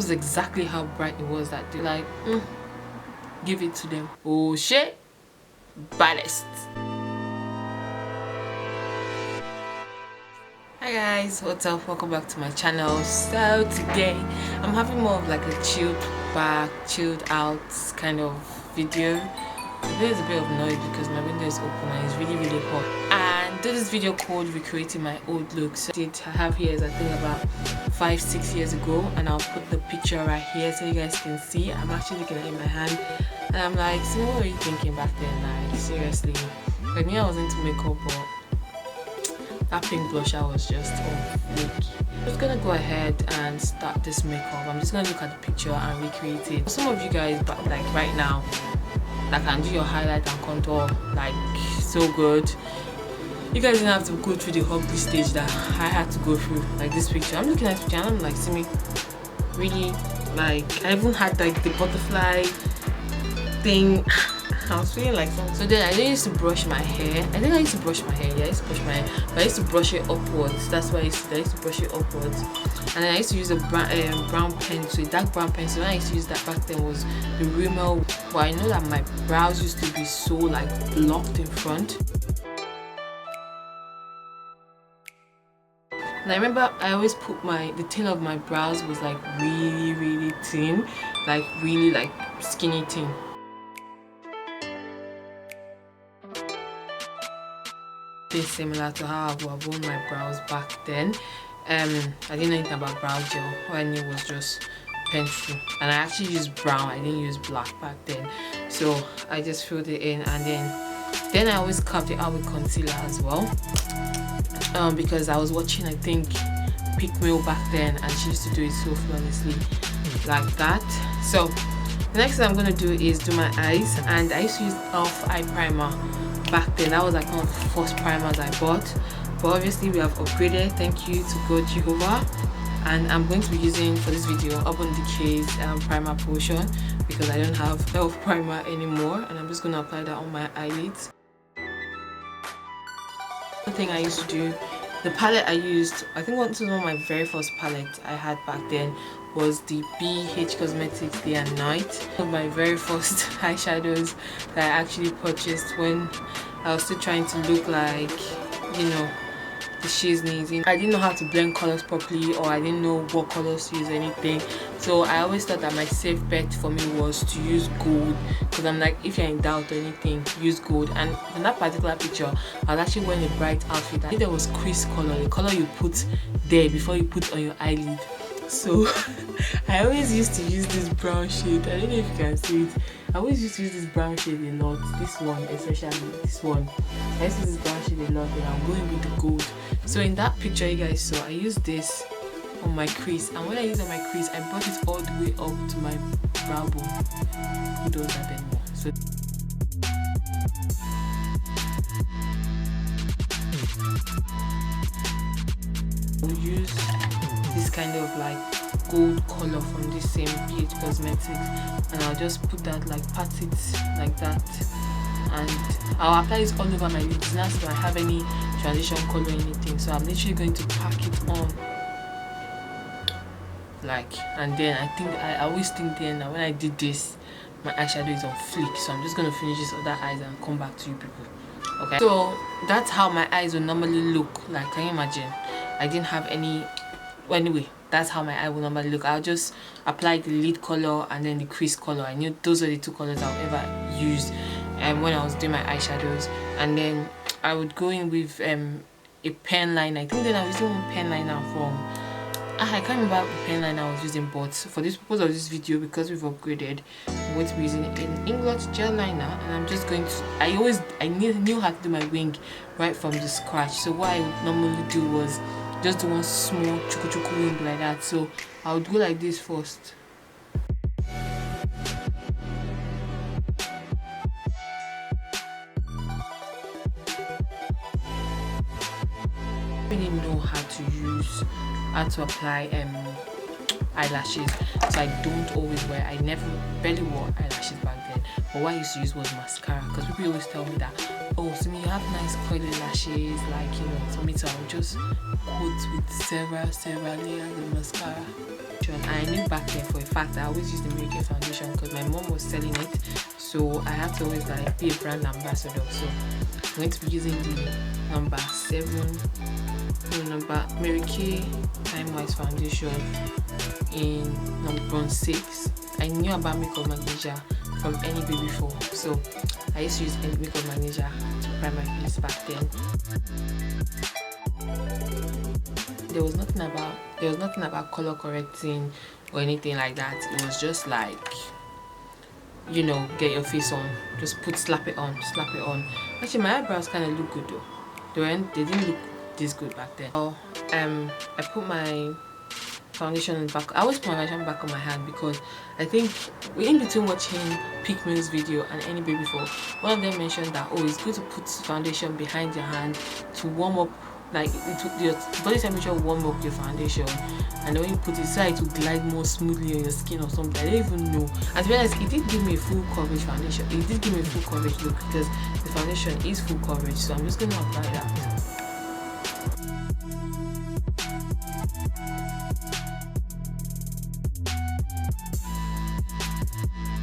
was exactly how bright it was that day. Like, give it to them. Oh shit, baddest. Hi guys, what's up? Welcome back to my channel. So today I'm having more of like a chilled out kind of video. There's a bit of noise because my window is open and it's really hot. And this is video called recreating my old look. So I have here is I think about 5-6 years ago, and I'll put the picture right here so you guys can see. I'm actually looking at it in my hand and I'm like, so what were you thinking back then? Like seriously, like me, I was into makeup, but that pink blusher was just flaky. I'm just gonna go ahead and start this makeup. I'm just gonna look at the picture and recreate it. Some of you guys, but like right now, that can do your highlight and contour like so good. You guys didn't have to go through the ugly stage that I had to go through. Like this picture, I'm looking at this picture and I'm like, Simi, really? Like I even had like the butterfly thing. I was feeling like something. So then I used to brush my hair. I think I used to brush my hair. Yeah, I used to brush my hair, but I used to brush it upwards. That's why I used to brush it upwards. And then I used to use a brown pencil, a dark brown pencil. When I used to use that back then was the Rimmel. But I know that my brows used to be so like blocked in front. And I remember I always put the tail of my brows was like really thin, like really like skinny thin. It's similar to how I wore my brows back then. I didn't know anything about brow gel. All I knew was just pencil, and I actually used brown. I didn't use black back then, so I just filled it in, and then I always carved it out with concealer as well. Because I was watching, I think, Pick Mill back then, and she used to do it so flawlessly like that. So the next thing I'm gonna do is do my eyes, and I used to use e.l.f. eye primer. Back then, that was like one of the first primers I bought, but obviously we have upgraded, thank you to God Jehovah. And I'm going to be using for this video Urban Decay's primer potion, because I don't have e.l.f. primer anymore, and I'm just going to apply that on my eyelids. One thing I used to do, the palette I used, I think one of my very first palettes I had back then was the BH Cosmetics Day and Night. One of my very first eyeshadows that I actually purchased when I was still trying to look like, you know, the shizness. I didn't know how to blend colors properly, or I didn't know what colors to use or anything. So I always thought that my safe bet for me was to use gold, because I'm like, if you're in doubt or anything, use gold. And in that particular picture, I was actually wearing a bright outfit. I think there was crease color, the color you put there before you put on your eyelid. So I always used to use this brown shade. I don't know if you can see it. I always used to use this brown shade a lot. This one, especially this one. I used to use this brown shade a lot, and I'm going with the gold. So in that picture you guys saw, I used this on my crease, and when I used on my crease, I brought it all the way up to my brow bone. Who does that anymore? So we use this kind of like gold color from this same BH Cosmetics, and I'll just put that, like pat it like that, and I'll apply this all over my lips. Not so I have any transition color or anything, so I'm literally going to pack it on like, and then I always think then that when I did this, my eyeshadow is on fleek, so I'm just going to finish this other eyes and come back to you people. Okay, so that's how my eyes will normally look like. Can you imagine? I didn't have any. Anyway, that's how my eye will normally look. I'll just apply the lid color and then the crease color. I knew those are the two colors I'll ever use when I was doing my eyeshadows. And then I would go in with a pen liner. I think then I was using one pen liner from I can't remember the pen liner I was using, but for this purpose of this video, because we've upgraded, I'm going to be using an English gel liner, and I'm just going to I knew how to do my wing right from the scratch. So what I would normally do was just do one small chuku wing like that. So I would go like this first. I really know how to apply eyelashes, so I don't always wear. I barely wore eyelashes back then, but what I used to use was mascara, because people always tell me that, oh, Simi, you have nice curly lashes, like, you know, for me. So I'll just coat with several layers of mascara. I knew back then for a fact that I always use the Mary Kay foundation because my mom was selling it, so I had to always like be a brand ambassador. So I'm going to be using the number 7 number Mary Kay Time Wise foundation in number 6. I knew about makeup magnesia from any baby before, so I used to use any makeup magnesia to prime my face back then. There was nothing about color correcting or anything like that. It was just like, you know, get your face on, just slap it on. Actually, my eyebrows kind of look good though. They didn't look this good back then. So, I put my foundation in the back. I always put my foundation back on my hand because I think in between watching Pick Mill's video and any baby before, one of them mentioned that, oh, it's good to put foundation behind your hand to warm up, like your body temperature will warm up your foundation, and then when you put it aside, it will glide more smoothly on your skin or something. I don't even know. And to be honest, it did give me a full coverage foundation. It did give me a full coverage look because the foundation is full coverage. So I'm just going to apply that.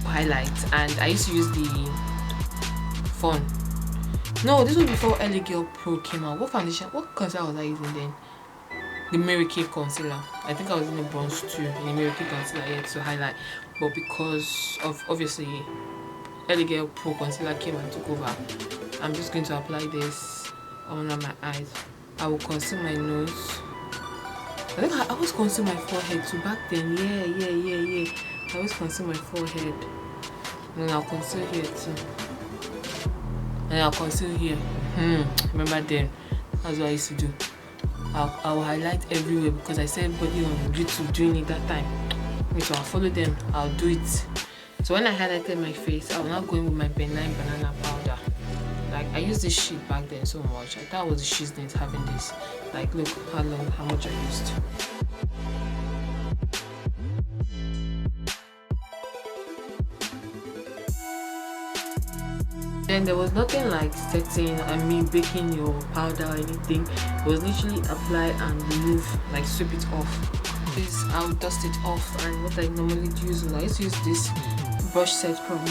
Highlight, and I used to use the Fun. No, this was before LA Girl Pro came out. What concealer was I using then? The Mary Kay concealer. I think I was in the bronze too, in the Mary Kay concealer to highlight. But because of obviously LA Girl Pro concealer came and took over, I'm just going to apply this under my eyes. I will conceal my nose. I think I always conceal my forehead too back then. Yeah. I always conceal my forehead. And I'll conceal here too. And I'll conceal here. Remember then? That's what I used to do. I'll highlight everywhere because I saw everybody on YouTube doing it that time. So I'll follow them. I'll do it. So when I highlighted my face, I was not going with my benign banana powder. Like I used this sheet back then so much. I thought it was the shiznit having this. Like look how much I used. Then there was nothing like setting, baking your powder or anything. It was literally apply and remove, like sweep it off. This I'll dust it off, and what I normally use, I used to use this brush set from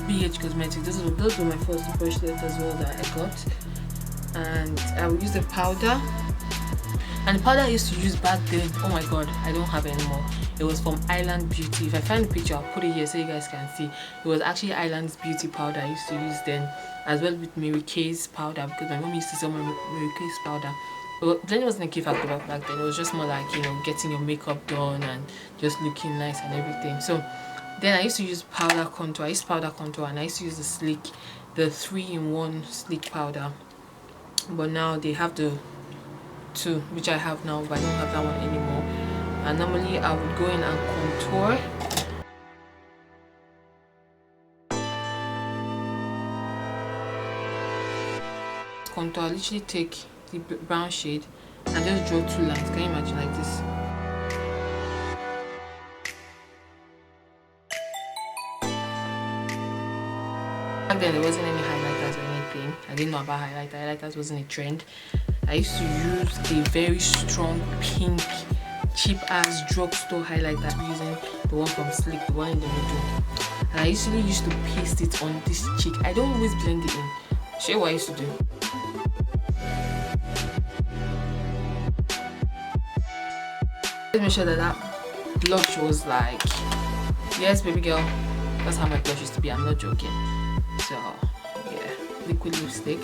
BH Cosmetics. Those were my first brush sets as well that I got. And I will use the powder. And the powder I used to use back then, oh my god, I don't have it anymore. It was from Island Beauty. If I find the picture, I'll put it here so you guys can see. It was actually Island's Beauty powder I used to use then, as well with Mary Kay's powder, because my mom used to sell my Mary Kay's powder. But then it wasn't a key factor back then. It was just more like, you know, getting your makeup done and just looking nice and everything. So then I used to use powder contour. I used powder contour, and I used to use the 3-in-1 sleek powder. But now they have the 2, which I have now, but I don't have that one anymore. And normally I would go in and contour. I literally take the brown shade and just draw 2 lines. Can you imagine, like this? Back then there wasn't any highlighters or anything. I didn't know about highlighters. Highlighters wasn't a trend. I used to use a very strong pink cheap ass drugstore highlighter, using the one from Sleek, the one in the middle. And I usually used to paste it on this cheek. I don't always blend it in. Show you what I used to do. Let's make sure that blush was like, yes baby girl, that's how my blush used to be. I'm not joking. So yeah, liquid lipstick.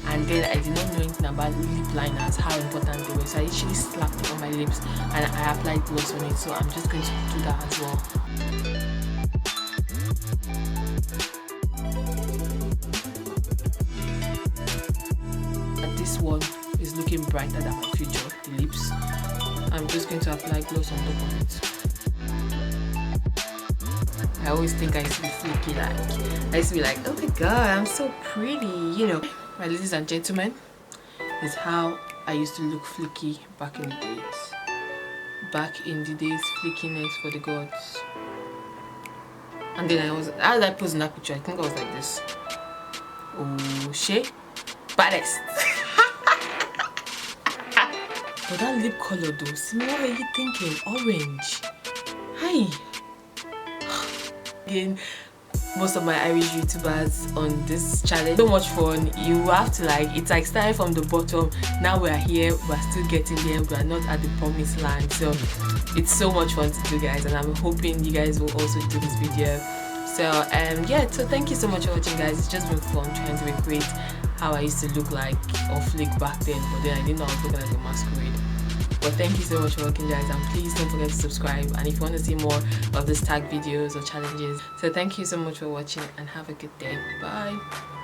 And then I did not know anything about lip liners, how important they were. So I actually slapped it on my lips and I applied gloss on it. So I'm just going to do that as well. And this one is looking brighter than my future, the lips. I'm just going to apply gloss on top of it. I always think I used to be flaky, like I used to be like, oh my god, I'm so pretty, you know. My ladies and gentlemen, is how I used to look flaky back in the days. Back in the days, flakiness for the gods. And then how did I pose in that picture? I think I was like this. Oh shit, baddest. But that lip color though, Simi, what were you thinking? Orange. Why? Again, most of my Irish YouTubers on this challenge, so much fun. You have to like, it's like starting from the bottom. Now we are here, we're still getting there, we are not at the promised land. So it's so much fun to do, guys, and I'm hoping you guys will also do this video. So yeah, so thank you so much for watching, guys. It's just been fun trying to recreate how I used to look like off flick back then, but then I didn't know I was looking like a masquerade. But thank you so much for watching, guys, and please don't forget to subscribe, and if you want to see more of these tag videos or challenges. So thank you so much for watching and have a good day. Bye.